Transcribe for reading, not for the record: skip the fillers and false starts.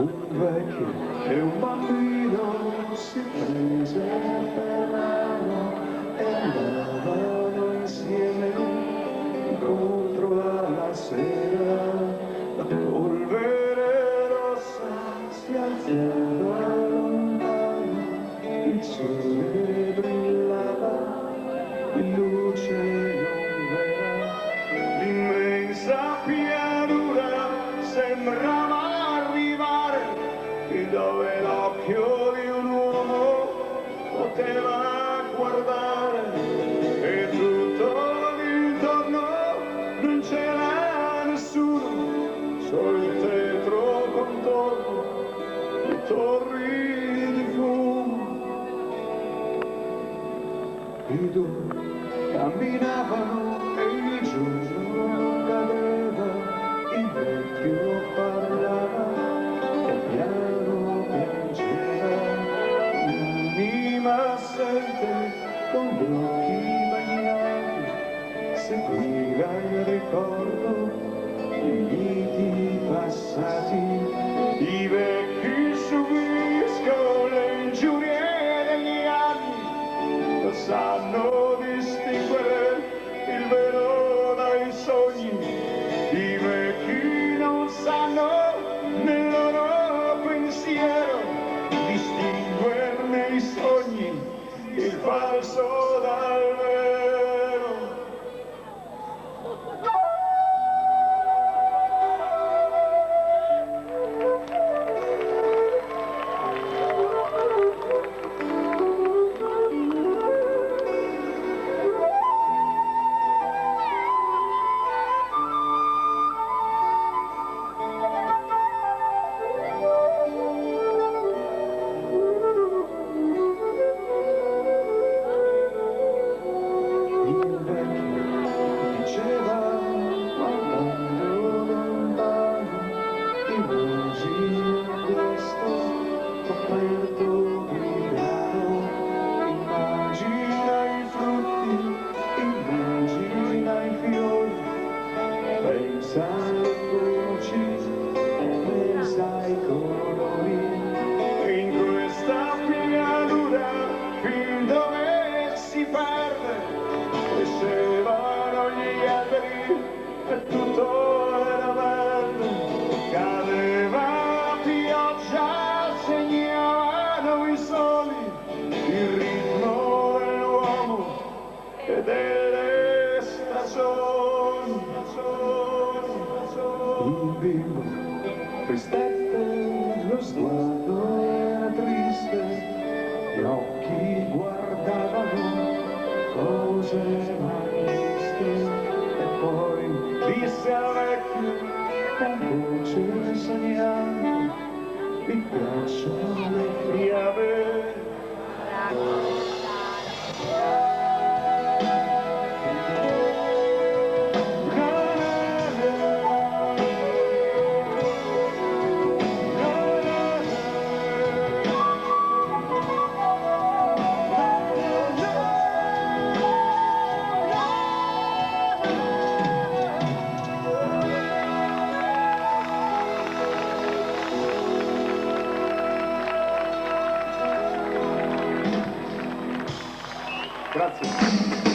Un vecchio e un bambino si presero per mano e andavano insieme incontro alla sera. La polvere rossa si alzava lontano, il sole brillava in luce non vera, l'immensa pianura sembrava arrivare dove l'occhio di un uomo poteva guardare, e tutto intorno non c'era nessuno, solo il tetro contorno, le torri di fumo. I due camminavano e il giorno cadeva, il vecchio parlava e piano piangeva, un'anima assente con gli occhi bagnati seguiva il ricordo dei liti passati. I vecchi subiscono le ingiurie degli anni, lo sanno distinguere il vero dai sogni. I vecchi non sanno nel loro pensiero distinguerne i sogni, il falso dal vero. Pensa alle croci, pensa ai colori, e in questa pianura fin dove si perde crescevano gli alberi e tutto era verde. Cadeva la pioggia, segnavano i soli il ritmo dell'uomo e delle stagioni. Il bimbo tristette, lo sguardo era triste, gli occhi guardavano cose mai viste, e poi disse al vecchio con voce sognante: mi piacciono le fiabe. Grazie.